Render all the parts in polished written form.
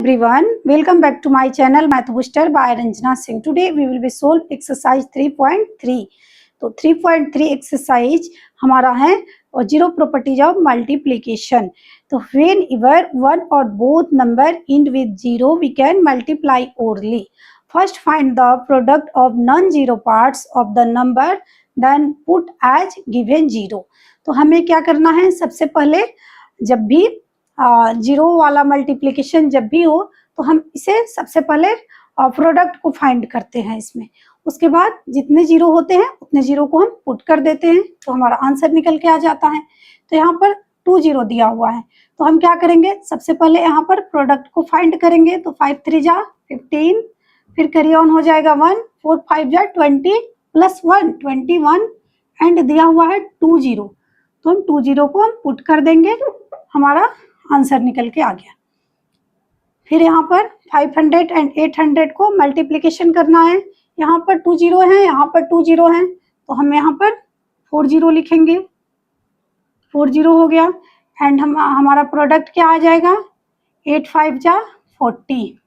Everyone, welcome back to my channel Math Booster by Ranjana Singh. Today we will be solve exercise 3.3. तो 3.3 exercise हमारा है और zero properties of multiplication. तो whenever one और both number end with zero we can multiply orally. First find the product of non zero parts of the number then put as given zero. तो हमें क्या करना है, सबसे पहले जब भी जीरो वाला मल्टीप्लिकेशन जब भी हो तो हम इसे सबसे पहले प्रोडक्ट को फाइंड करते हैं इसमें. उसके बाद जितने जीरो होते हैं उतने जीरो को हम पुट कर देते हैं तो हमारा आंसर निकल के आ जाता है. तो यहाँ पर 2 जीरो दिया हुआ है तो हम क्या करेंगे, सबसे पहले यहाँ पर प्रोडक्ट को फाइंड करेंगे. तो 5 3 जा 15, फिर कैरी ऑन हो जाएगा 1, 4 5 जा 20 प्लस 1 21 एंड दिया हुआ है 2 जीरो. तो हम 2 जीरो को हम पुट कर देंगे, हमारा आंसर निकल के आ गया. फिर यहाँ पर 500 एंड 800 को मल्टीप्लिकेशन करना है. यहाँ पर 2 जीरो है, यहाँ पर 2 जीरो है तो हम यहाँ पर 4 जीरो लिखेंगे. 4 जीरो हो गया एंड हमारा प्रोडक्ट क्या आ जाएगा, 8 5 जा 40.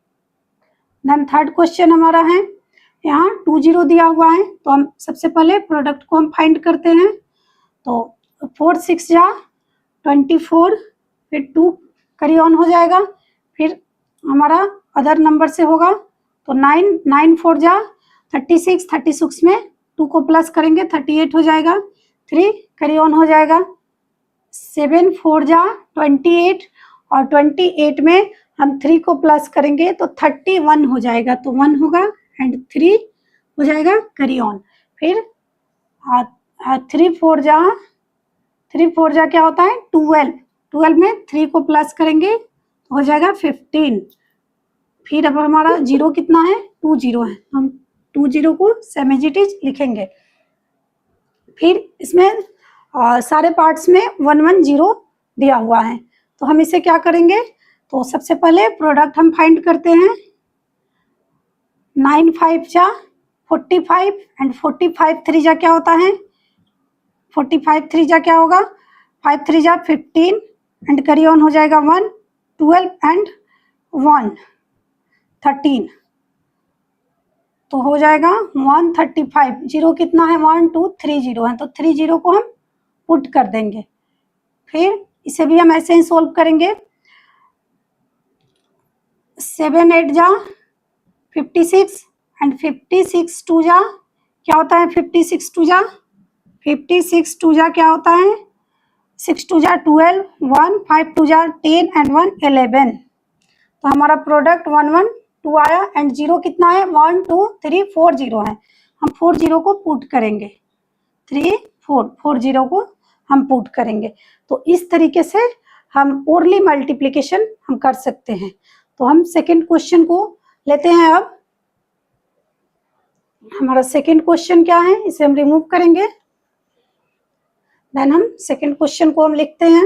देन थर्ड क्वेश्चन हमारा है, यहाँ 2 जीरो दिया हुआ है तो हम सबसे पहले प्रोडक्ट को हम फाइंड करते हैं. तो 4 6 जा 24, फिर 2 कैरी ऑन हो जाएगा, फिर हमारा अदर नंबर से होगा तो 9 9 4 जा 36, 36 में 2 को प्लस करेंगे 38 हो जाएगा. 3 कैरी ऑन हो जाएगा, 7 4 जा 28 और 28 में हम 3 को प्लस करेंगे तो 31 हो जाएगा. तो 1 होगा एंड 3 हो जाएगा कैरी ऑन. फिर 3 4 जा क्या होता है 12, 12 में 3 को प्लस करेंगे तो हो जाएगा 15. फिर अब हमारा जीरो कितना है, 2 जीरो है, हम 2 जीरो को सेम एज इट इज लिखेंगे. फिर इसमें सारे पार्ट्स में 1 1 जीरो दिया हुआ है तो हम इसे क्या करेंगे, तो सबसे पहले प्रोडक्ट हम फाइंड करते हैं. 9 5 जा 45 एंड 45 3 जा क्या होता है, 45 3 जा क्या होगा, 5 3 जा 15 एंड कैरी ऑन हो जाएगा 1 12 एंड 1 13 तो हो जाएगा 135. जीरो कितना है, 1 2 3 जीरो है तो 3 जीरो को हम पुट कर देंगे. फिर इसे भी हम ऐसे ही सोल्व करेंगे. 7 8 जा 56 एंड 56 2 जा क्या होता है, 56 2 जा 56 2 जा क्या होता है, 6 2 जा 12 1 5 2 जा 10 एंड 1 11. तो हमारा प्रोडक्ट 1 1 2 आया एंड जीरो कितना है, 1 2 3 4 जीरो है. हम 4 जीरो को पुट करेंगे, 3 4 4 जीरो को हम पुट करेंगे. तो इस तरीके से हम ओरली मल्टीप्लिकेशन हम कर सकते हैं. तो हम सेकेंड क्वेश्चन को लेते हैं. अब हमारा सेकेंड क्वेश्चन क्या है, इसे हम रिमूव करेंगे. देन हम सेकेंड क्वेश्चन को हम लिखते हैं.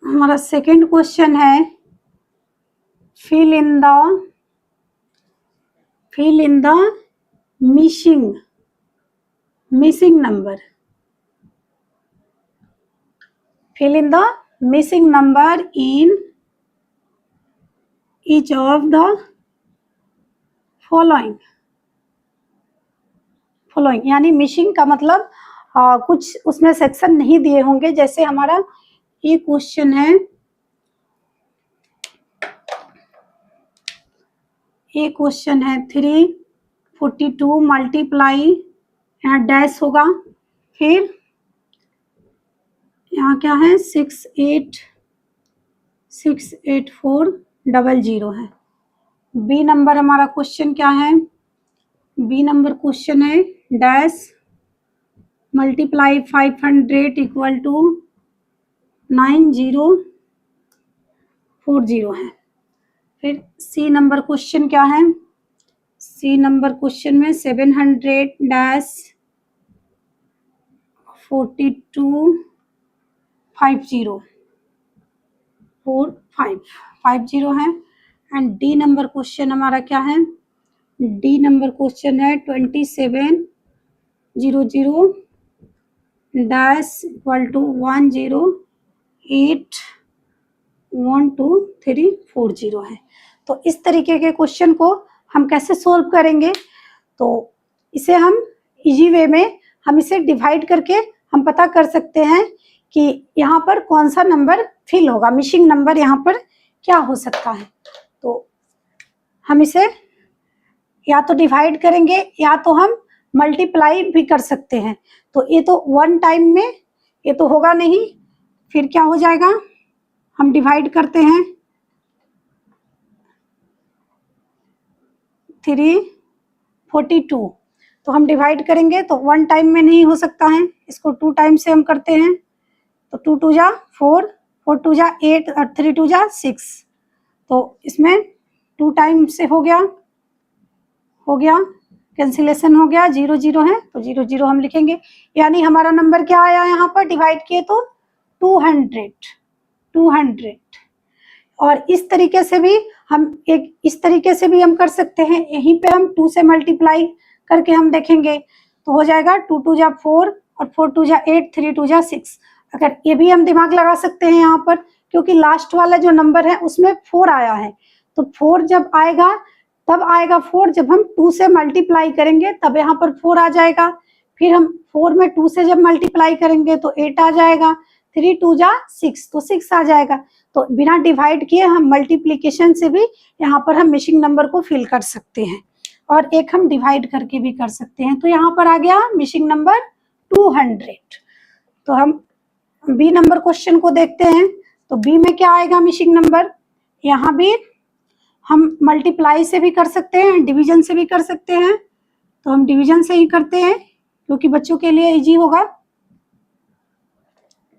हमारा सेकेंड क्वेश्चन है fill in the missing number. Fill in the missing number in each of the following. यानी मिसिंग का मतलब कुछ उसमें सेक्शन नहीं दिए होंगे. जैसे हमारा ये क्वेश्चन है, ये क्वेश्चन है 342 मल्टीप्लाई, यहाँ डैश होगा, फिर यहाँ क्या है 68400 है. बी नंबर हमारा क्वेश्चन क्या है, बी नंबर क्वेश्चन है डैश मल्टीप्लाई 500 इक्वल टू 9040 है. फिर सी नंबर क्वेश्चन क्या है, सी नंबर क्वेश्चन में 700 डैश 4250 है. एंड डी नंबर क्वेश्चन हमारा क्या है, डी नंबर क्वेश्चन है 2700 डैश इक्वल टू 10 812340 है। तो इस तरीके के क्वेश्चन को हम कैसे सोल्व करेंगे, तो इसे हम इजी वे में हम इसे डिवाइड करके हम पता कर सकते हैं कि यहाँ पर कौन सा नंबर फिल होगा, मिसिंग नंबर यहाँ पर क्या हो सकता है। तो हम इसे या तो डिवाइड करेंगे या तो हम मल्टीप्लाई भी कर सकते हैं। तो ये तो वन टाइम में ये तो होगा नहीं, फिर क्या हो जाएगा, हम डिवाइड करते हैं 342, तो हम डिवाइड करेंगे तो वन टाइम में नहीं हो सकता है, इसको टू टाइम से हम करते हैं। तो 2 2 जा 4, 4 2 जा 8 और 3 2 जा 6, तो इसमें टू टाइम से हो गया, कैंसिलेशन हो गया, 0 0 है तो 0 0 हम लिखेंगे। यानी हमारा नंबर क्या आया यहाँ पर डिवाइड किए तो 200। और इस तरीके से भी इस तरीके से भी हम कर सकते हैं, यहीं पे हम 2 से मल्टीप्लाई करके हम देखेंगे तो हो जाएगा 2 2 जा 4 और 4 2 जा 8, 3 2 जा 6। अगर ये भी हम दिमाग लगा सकते हैं यहाँ पर, क्योंकि लास्ट वाला जो नंबर है उसमें 4 आया है, तो 4 जब आएगा तब आएगा 4 जब हम 2 से मल्टीप्लाई करेंगे, तब यहाँ पर 4 आ जाएगा। फिर हम 4 में 2 से जब मल्टीप्लाई करेंगे तो 8 आ जाएगा, 3 2 जा 6 तो 6 आ जाएगा। तो बिना डिवाइड किए हम मल्टीप्लिकेशन से भी यहाँ पर हम मिसिंग नंबर को फिल कर सकते हैं, और एक हम डिवाइड करके भी कर सकते हैं। तो यहाँ पर आ गया मिसिंग नंबर 200। तो हम बी नंबर क्वेश्चन को देखते हैं। तो बी में क्या आएगा मिसिंग नंबर, यहाँ भी हम मल्टीप्लाई से भी कर सकते हैं, डिवीजन से भी कर सकते हैं। तो हम डिवीजन से ही करते हैं क्योंकि बच्चों के लिए इजी होगा।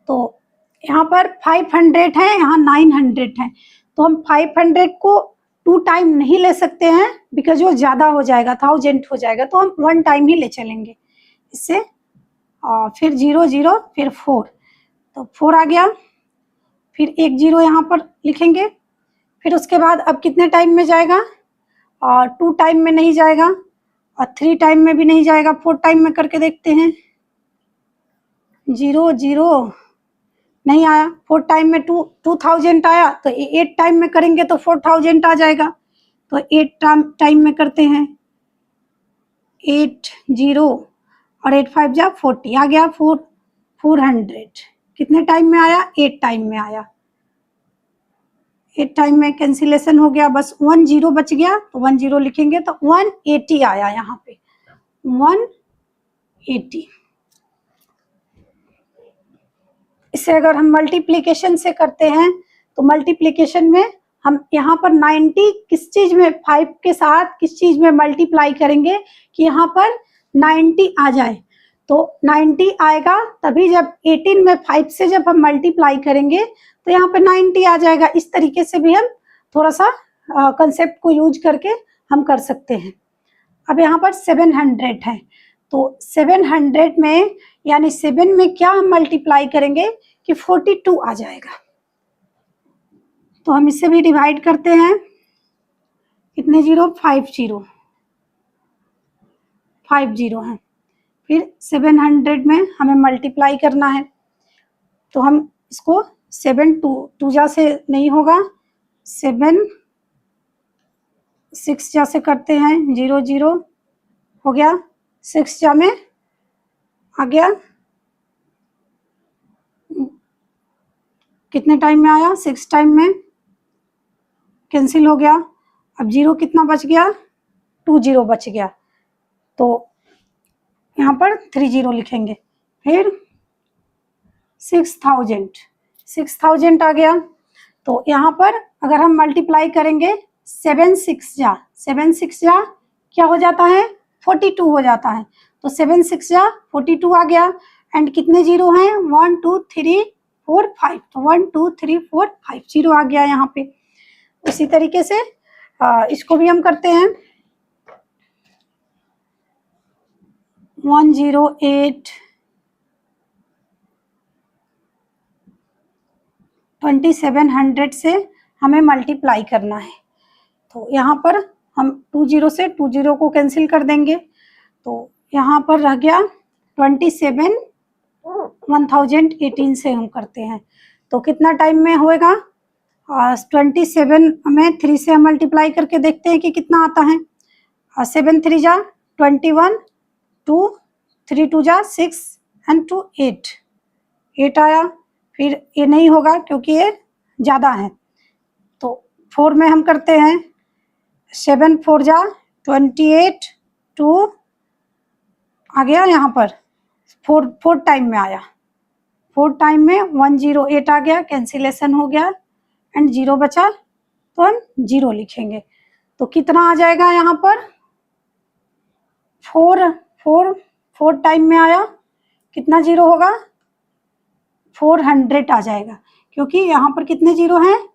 तो यहाँ पर 500 है, यहाँ 900 है, तो हम 500 को 2 टाइम नहीं ले सकते हैं बिकॉज वो ज़्यादा हो जाएगा, 1000 हो जाएगा, तो हम 1 टाइम ही ले चलेंगे इससे। फिर 0 0 फिर 4, तो 4 आ गया, फिर 1 0 यहाँ पर लिखेंगे। फिर उसके बाद अब कितने टाइम में जाएगा, और 2 टाइम में नहीं जाएगा और 3 टाइम में भी नहीं जाएगा, 4 टाइम में करके देखते हैं। 0 0 नहीं आया, 4 टाइम में 2000 आया, तो 8 टाइम में करेंगे तो 4000 आ जाएगा। तो 8 टाइम में करते हैं, 8 0 और 8 5 जा 40 आ गया, 400 कितने टाइम में आया, 8 टाइम में आया। 8 टाइम में कैंसिलेशन हो गया, बस 1 0 बच गया, तो 1 0 लिखेंगे तो 180 आया यहाँ पे, 180। इसे अगर हम मल्टीप्लिकेशन से करते हैं तो मल्टीप्लिकेशन में हम यहाँ पर 90 किस चीज में, 5 के साथ किस चीज में मल्टीप्लाई करेंगे कि यहाँ पर 90 आ जाए। तो 90 आएगा तभी जब 18 में 5 से जब हम मल्टीप्लाई करेंगे तो यहाँ पे 90 आ जाएगा। इस तरीके से भी हम थोड़ा सा कंसेप्ट को यूज करके हम कर सकते हैं। अब यहाँ पर 700 है, तो 700 में यानी 7 में क्या हम मल्टीप्लाई करेंगे कि 42 आ जाएगा। तो हम इससे भी डिवाइड करते हैं, कितने 0, 5 0 है। फिर 700 में हमें मल्टीप्लाई करना है, तो हम इसको 7 2 जा से नहीं होगा, 7 6 जा से करते हैं, 0 0 हो गया, 6 जा में आ गया, कितने टाइम में आया, 6 टाइम में कैंसिल हो गया। अब 0 कितना बच गया, 2 0 बच गया, तो यहाँ पर 3 0 लिखेंगे। फिर 6000 आ गया, तो यहाँ पर अगर हम मल्टीप्लाई करेंगे 7 6 जा क्या हो जाता है, 42 हो जाता है। तो 7 6 जा 42 आ गया, एंड कितने 0 हैं, 1 2 3 4 5, तो 1 2 3 4 5 0 आ गया यहाँ पे। इसी तरीके से इसको भी हम करते हैं, 108 2700 से हमें मल्टीप्लाई करना है। तो यहाँ पर हम 2 0 से 2 0 को कैंसिल कर देंगे, तो यहाँ पर रह गया 27 1018 से हम करते हैं। तो कितना टाइम में होएगा? 27 में 3 से हम मल्टीप्लाई करके देखते हैं कि कितना आता है। 7 3 जा 21, 2 3 2 जा 6 एंड 2 8 आया। फिर ये नहीं होगा क्योंकि ये ज़्यादा है, तो 4 में हम करते हैं। 7 4 जा 28, 2 आ गया यहाँ पर 4 टाइम में आया। 4 टाइम में 108 आ गया, कैंसिलेशन हो गया एंड 0 बचा, तो हम 0 लिखेंगे। तो कितना आ जाएगा यहाँ पर? 4 टाइम में आया, कितना 0 होगा? 400 आ जाएगा, क्योंकि यहाँ पर कितने 0 हैं?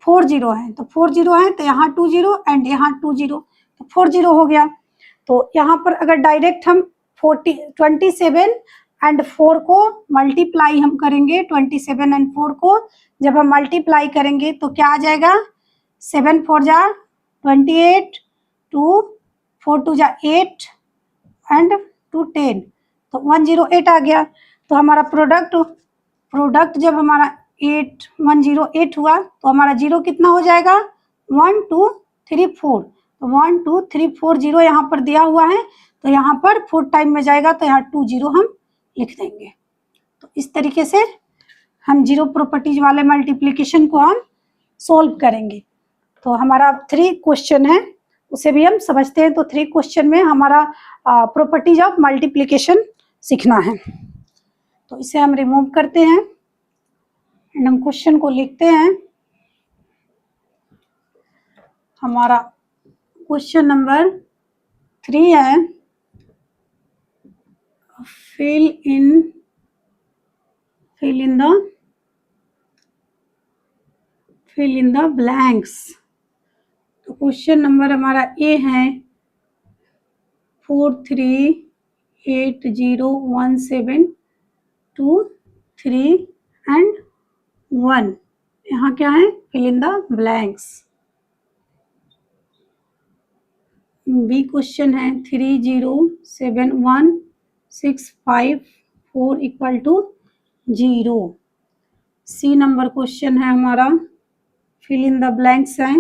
4 0 हैं, तो 4 0 हैं तो यहाँ 2 0 एंड यहाँ 2 0, तो 4 0 हो गया। तो यहाँ पर अगर डायरेक्ट हम 27 एंड 4 को मल्टीप्लाई हम करेंगे, 27 एंड 4 को जब हम मल्टीप्लाई करेंगे तो क्या आ जाएगा? 7 4 जा 28, 2 4 2 जा 8 एंड 2 10, तो 108 आ गया। तो हमारा प्रोडक्ट जब हमारा 108 हुआ तो हमारा 0 कितना हो जाएगा? 1 2 3 4, तो 1 2 3 4 0 यहाँ पर दिया हुआ है, तो यहाँ पर 4 टाइम में जाएगा, तो यहाँ 2 0 हम लिख देंगे। तो इस तरीके से हम 0 प्रॉपर्टीज वाले मल्टीप्लिकेशन को हम सोल्व करेंगे। तो हमारा 3 क्वेश्चन है, उसे भी हम समझते हैं। तो 3 क्वेश्चन में हमारा प्रॉपर्टीज ऑफ मल्टीप्लिकेशन सीखना है। तो इसे हम रिमूव करते हैं एंड हम क्वेश्चन को लिखते हैं। हमारा क्वेश्चन नंबर 3 है, fill in the blanks। तो क्वेश्चन नंबर हमारा ए है 43801723 एंड 1। यहाँ क्या है? fill in the blanks। B question है 307165 equal to 0। C number question है हमारा, फिल इन द ब्लैंक्स है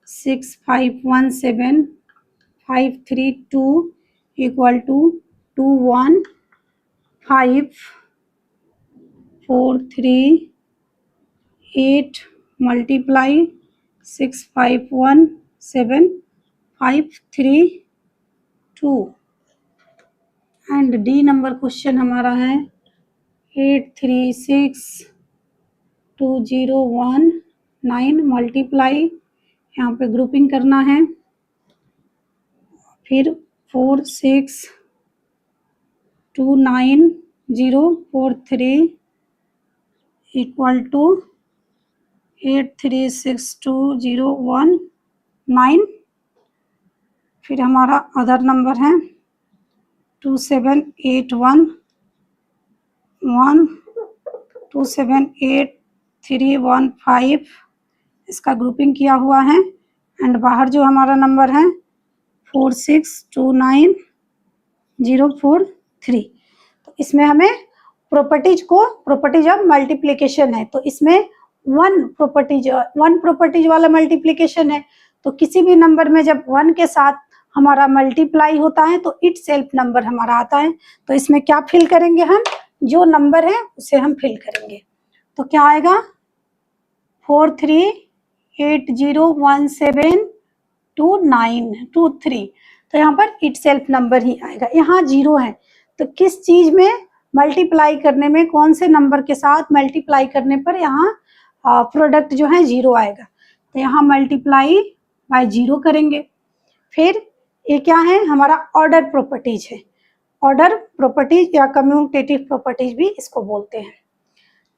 6517532 equal to 21543 multiply 6517532 and D number question हमारा है 836201 मल्टीप्लाई, यहाँ पे ग्रुपिंग करना है, फिर 4629043 इक्वल टू 836201 फिर हमारा अदर नंबर है 2781315, इसका ग्रुपिंग किया हुआ है एंड बाहर जो हमारा नंबर है 4629043। तो इसमें हमें प्रॉपर्टीज ऑफ मल्टीप्लिकेशन है, तो इसमें वन प्रॉपर्टीज वाला मल्टीप्लिकेशन है। तो किसी भी नंबर में जब 1 के साथ हमारा मल्टीप्लाई होता है तो इट सेल्फ नंबर हमारा आता है। तो इसमें क्या फिल करेंगे? हम जो नंबर है उसे हम फिल करेंगे। तो क्या आएगा? 43801723, तो यहाँ पर इट सेल्फ नंबर ही आएगा। यहाँ 0 है, तो किस चीज में मल्टीप्लाई करने में, कौन से नंबर के साथ मल्टीप्लाई करने पर यहाँ प्रोडक्ट जो है 0 आएगा? तो यहाँ मल्टीप्लाई बाय 0 करेंगे। फिर ये क्या है? हमारा ऑर्डर प्रॉपर्टीज है। ऑर्डर प्रॉपर्टीज या कम्यूटेटिव प्रॉपर्टीज भी इसको बोलते हैं।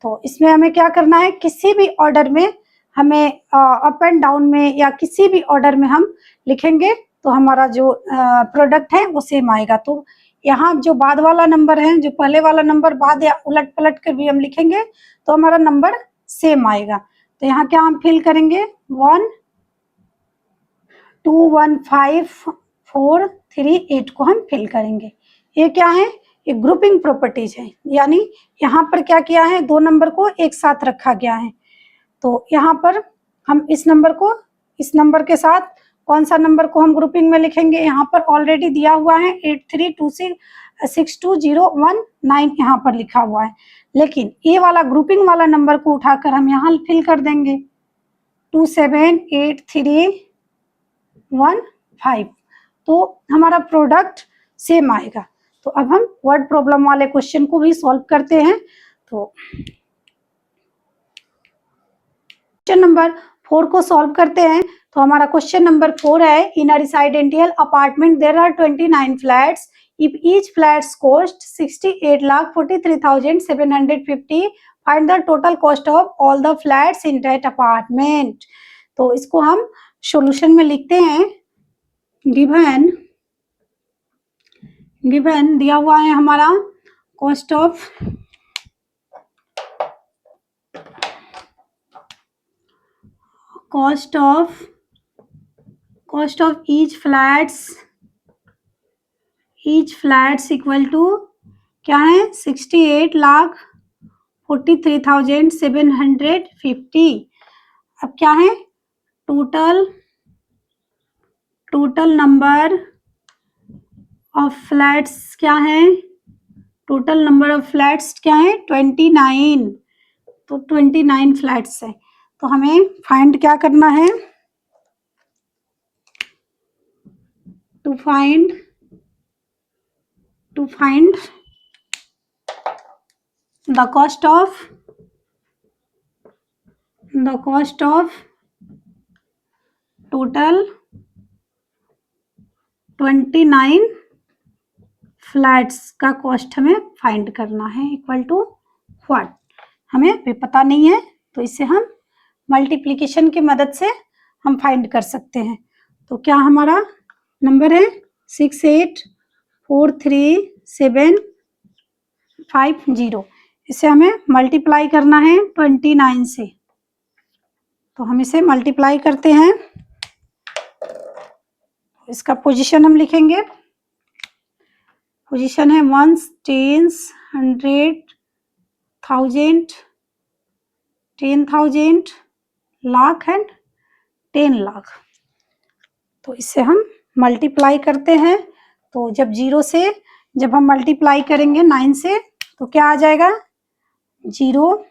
तो इसमें हमें क्या करना है? किसी भी ऑर्डर में हमें अप एंड डाउन में या किसी भी ऑर्डर में हम लिखेंगे तो हमारा जो प्रोडक्ट है वो सेम आएगा। तो यहाँ जो बाद वाला नंबर है, जो पहले वाला नंबर बाद या उलट पलट कर भी हम लिखेंगे तो हमारा नंबर सेम आएगा। तो यहाँ क्या हम फिल करेंगे? 1215438 को हम फिल करेंगे। ये क्या है? ये ग्रुपिंग प्रॉपर्टीज है, यानी यहाँ पर क्या किया है, दो नंबर को एक साथ रखा गया है। तो यहाँ पर हम इस नंबर को इस नंबर के साथ कौन सा नंबर को हम ग्रुपिंग में लिखेंगे, यहाँ पर ऑलरेडी दिया हुआ है 8326620119 यहाँ पर लिखा हुआ है, लेकिन ये वाला ग्रुपिंग वाला नंबर को उठाकर हम यहाँ फिल कर देंगे 278315, तो हमारा प्रोडक्ट सेम आएगा। तो अब हम वर्ड प्रॉब्लम वाले क्वेश्चन को भी सॉल्व करते हैं। तो क्वेश्चन नंबर 4 को सॉल्व करते हैं। तो हमारा क्वेश्चन नंबर 4 है, in a residential apartment there are 29 flats, if each flats cost 68,43,750, find the total cost of all the flats in that apartment. तो इसको हम सॉल्यूशन में लिखते हैं, गिवन दिया हुआ है हमारा cost of each flats equal to क्या है, 68,43,750। अब क्या है, टोटल नंबर ऑफ फ्लैट्स क्या है, टोटल नंबर ऑफ फ्लैट्स क्या है, 29। तो 29 फ्लैट्स है। तो हमें फाइंड क्या करना है, to find the cost of total 29 flats का कॉस्ट हमें फाइंड करना है, इक्वल टू व्हाट, हमें भी पता नहीं है, तो इसे हम मल्टीप्लिकेशन की मदद से हम फाइंड कर सकते हैं। तो क्या हमारा नंबर है 68,43,750, इसे हमें मल्टीप्लाई करना है 29 से। तो हम इसे मल्टीप्लाई करते हैं, इसका पोजीशन हम लिखेंगे, पोजीशन है ones, tens, 100, 10,000, lakh and 10 lakh. तो इसे हम मल्टीप्लाई करते हैं। तो जब जब हम मल्टीप्लाई करेंगे 9 से, तो क्या आ जाएगा, 0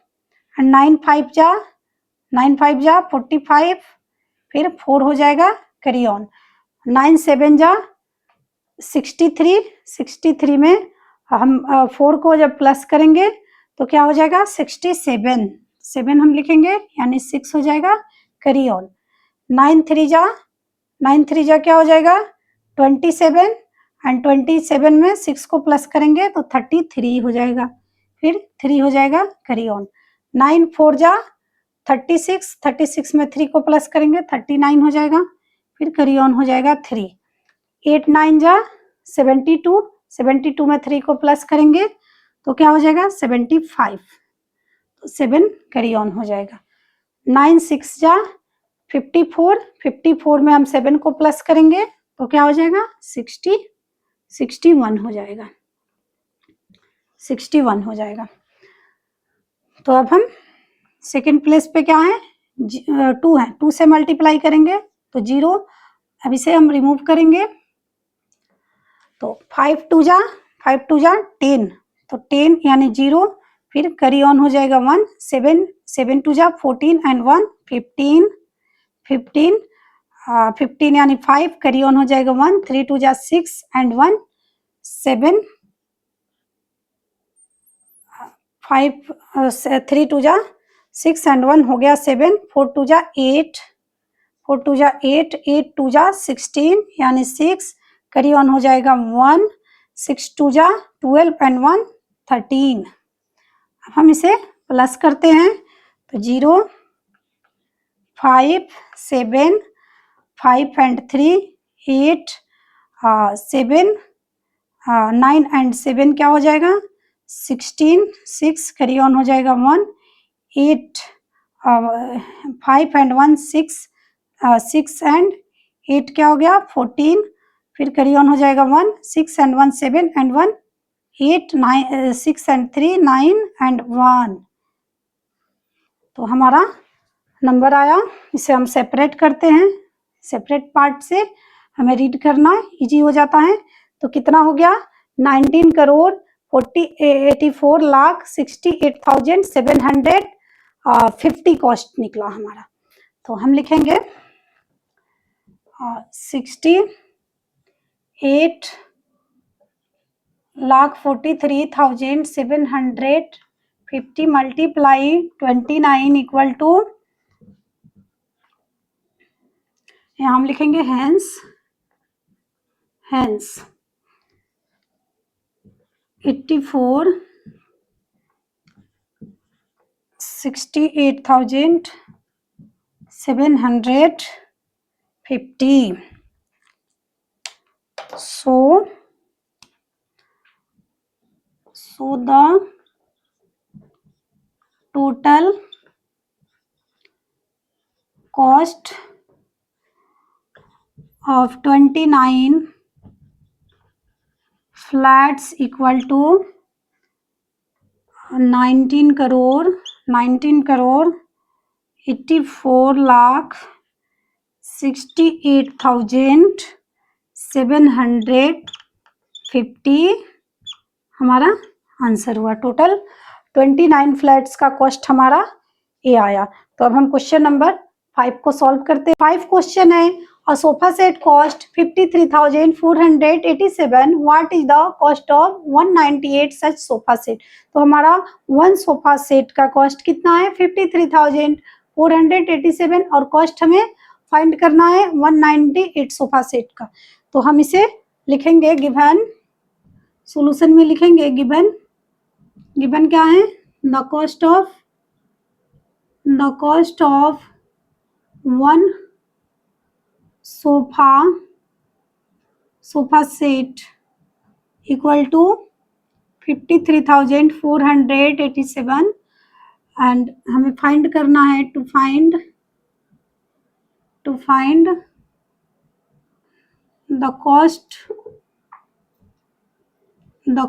एंड 9 5 जा 45, फिर 4 हो जाएगा, कैरी ऑन, 9 7 जा 63 में हम 4 को जब प्लस करेंगे तो क्या हो जाएगा, 67 हम लिखेंगे, यानी 6 हो जाएगा, कैरी ऑन, 9 3 जा क्या हो जाएगा, 27 एंड 27 में 6 को प्लस करेंगे तो 33 हो जाएगा, फिर 3 हो जाएगा, कैरी ऑन, 9 4 जा 36 में 3 को प्लस करेंगे 39 हो जाएगा, फिर कैरी ऑन हो जाएगा 3, 8 9 जा 72 में 3 को प्लस करेंगे तो क्या हो जाएगा, 75, तो 7 कैरी ऑन हो जाएगा, 9 6 जा 54 में हम 7 को प्लस करेंगे तो क्या हो जाएगा, 61 हो जाएगा। तो अब हम सेकेंड प्लेस पे क्या है, 2 है, 2 से मल्टीप्लाई करेंगे तो 0, अब इसे हम रिमूव करेंगे, तो 5 2 जा 10, तो 10 यानी 0, फिर कैरी ऑन हो जाएगा 1, 7 2 जा 14 एंड 1 15 यानी 5, कैरी ऑन हो जाएगा 1, 3 2 जा 6 एंड 1 7, 5 3 2 जा 6 एंड 1 हो गया 7, 4 2 जा 8 8 2 जा 16 यानी 6, कैरी ऑन हो जाएगा 1, 6 2 जा 12 एंड 1 13। अब हम इसे प्लस करते हैं, तो 0 5 7 5 एंड 3 8 7 9 एंड 7 क्या हो जाएगा, 16 6, कैरी ऑन हो जाएगा 1 8 5 एंड 1 6 एंड 8 क्या हो गया, 14, फिर कैरी ऑन हो जाएगा 1 6 एंड 1 7 एंड 1 8 9 6 एंड 3 9 एंड 1। तो हमारा नंबर आया। इसे हम सेपरेट करते हैं, सेपरेट पार्ट से हमें रीड करना इजी हो जाता है। तो कितना हो गया, 19 करोड़ 84 लाख 68,750 कॉस्ट निकला हमारा। तो हम लिखेंगे 68,43,750 मल्टीप्लाई 29 इक्वल टू, यहाँ हम लिखेंगे hence 84 68,750। So the total cost of 29 flats equal to 19 crore 84 lakh 68,750 हमारा आंसर हुआ। टोटल 29 फ्लैट्स का कॉस्ट हमारा ये आया। तो अब हम क्वेश्चन नंबर 5 को सॉल्व करते हैं। 5 क्वेश्चन है, a sofa set cost 53,487, what is the cost of 198 such sofa set. तो हमारा वन सोफा सेट का कॉस्ट कितना है, 53,487, और कॉस्ट हमें फाइंड करना है 198 सोफा सेट का। तो हम इसे लिखेंगे गिवन, सॉल्यूशन में लिखेंगे गिवन क्या है, the cost of one sofa set equal to 53,487, and हमें फाइंड करना है to find the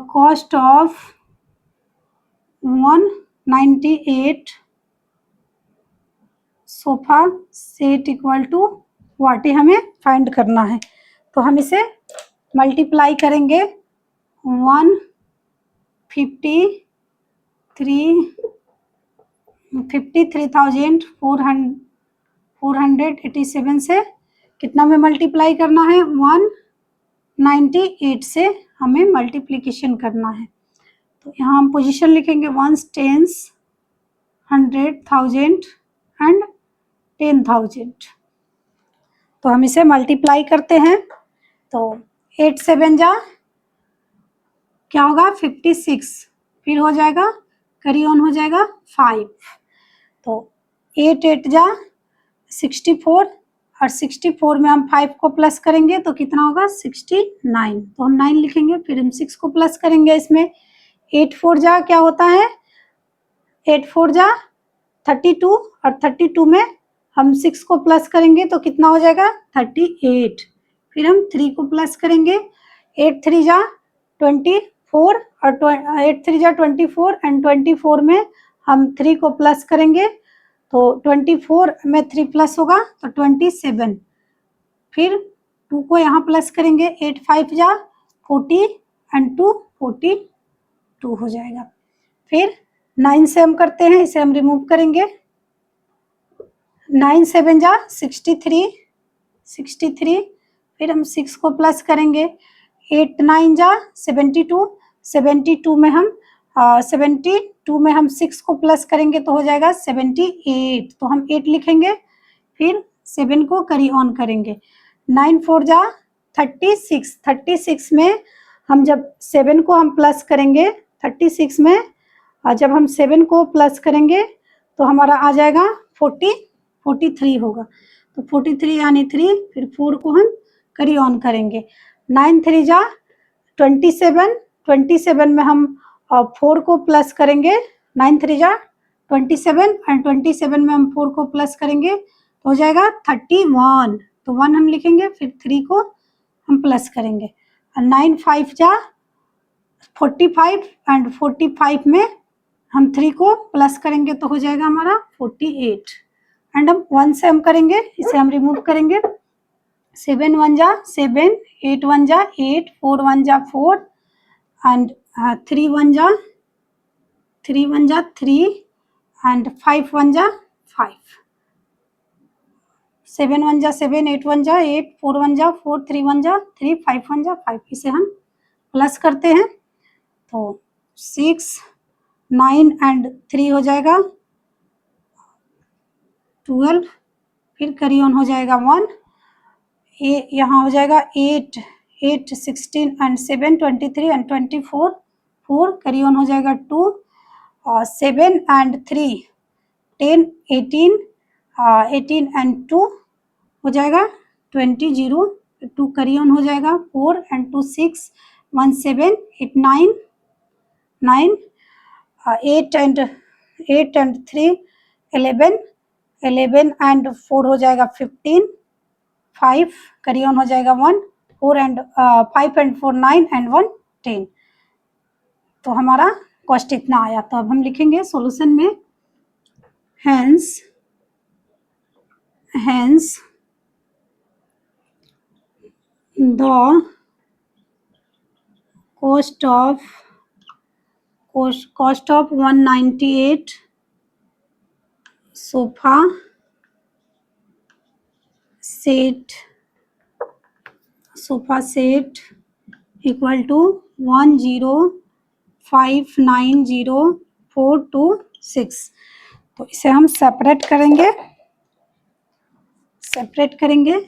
cost of 198 sofa set equal to what हमें फाइंड करना है। तो हम इसे मल्टीप्लाई करेंगे 53,487 से कितना में मल्टीप्लाई करना है, 198 से हमें मल्टीप्लिकेशन करना है। तो यहाँ हम पोजीशन लिखेंगे 1s 10s 100,000 एंड 10,000। तो हम इसे मल्टीप्लाई करते हैं। तो 8 7 जा क्या होगा 56, फिर हो जाएगा करी ऑन हो जाएगा 5। तो 8 8 जा 64, और 64 में हम 5 को प्लस करेंगे तो कितना होगा 69। तो हम 9 लिखेंगे, फिर हम 6 को प्लस करेंगे इसमें। 8 4 जा क्या होता है, 8 4 जा 32, और 32 में हम 6 को प्लस करेंगे तो कितना हो जाएगा 38। फिर हम 3 को प्लस करेंगे, 8 3 जा 24, और 8 3 जा 24, एंड 24 में हम 3 को प्लस करेंगे तो 24 में 3 प्लस होगा तो 27। फिर 2 को यहाँ प्लस करेंगे, 8 5 जा 40, एंड 2 42 हो जाएगा। फिर 9 से हम करते हैं, इसे हम रिमूव करेंगे। 9 7 जा 63, फिर हम 6 को प्लस करेंगे। 8 9 जा 72 में हम 72 में हम 6 को प्लस करेंगे तो हो जाएगा 78। तो हम 8 लिखेंगे, फिर 7 को करी ऑन करेंगे। 9 4 जा 36 में हम जब 7 को हम प्लस करेंगे 36 में, जब हम 7 को प्लस करेंगे तो हमारा आ जाएगा 43 होगा। तो 43 यानी 3, फिर 4 को हम करी ऑन करेंगे। 9 3 जा 27 में हम 4 को प्लस करेंगे। 9 3 जा 27, एंड 27 में हम 4 को प्लस करेंगे तो हो जाएगा 31। तो 1 हम लिखेंगे, फिर 3 को हम प्लस करेंगे। और 9 5 जा 45 एंड 45 में हम 3 को प्लस करेंगे तो हो जाएगा हमारा 48 एंड हम 1 से हम करेंगे, इसे हम रिमूव करेंगे। 7 1 जा 7, 8 1 जा 8, 4 1 जा 4 एंड 3 1 जा 3 एंड 5 1 जा 5। 7 1 जा 7, 8 1 जा 8, 4 1 जा 4, 3 1 जा 3, 5 1 जा 5। इसे हम प्लस करते हैं तो 6 9 एंड 3 हो जाएगा 12, फिर करी ऑन हो जाएगा 1, यहाँ हो जाएगा 8 8 16 एंड 7 23 एंड 24 4, करी ऑन हो जाएगा 2 और 7 एंड 3 10 18 18 एंड 2 हो जाएगा 20 0, 2 करी ऑन हो जाएगा 4 एंड 2 6 1 7 8 9 9 8 एंड 3 11 11 एंड 4 हो जाएगा 15 5, करी ऑन हो जाएगा 1 4 एंड 5 एंड 4 9 एंड 1 10। तो हमारा कॉस्ट इतना आया। तो अब हम लिखेंगे सॉल्यूशन में hence the cost of 198 sofa set equal to 10590,426। तो इसे हम सेपरेट करेंगे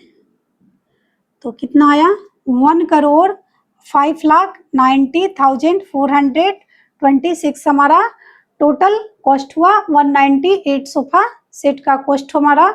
तो कितना आया 1,05,90,426 हमारा टोटल कॉस्ट हुआ। 198 सोफा सेट का कॉस्ट हमारा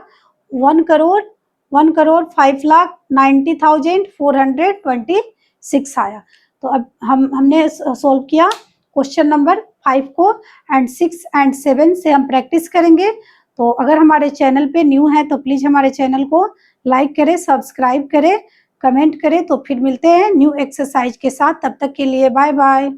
1,05,90,426 आया। तो अब हमने सॉल्व किया क्वेश्चन नंबर 5 को एंड 6 एंड 7 से हम प्रैक्टिस करेंगे। तो अगर हमारे चैनल पे न्यू है तो प्लीज़ हमारे चैनल को लाइक करें, सब्सक्राइब करें, कमेंट करें। तो फिर मिलते हैं न्यू एक्सरसाइज के साथ, तब तक के लिए बाय बाय।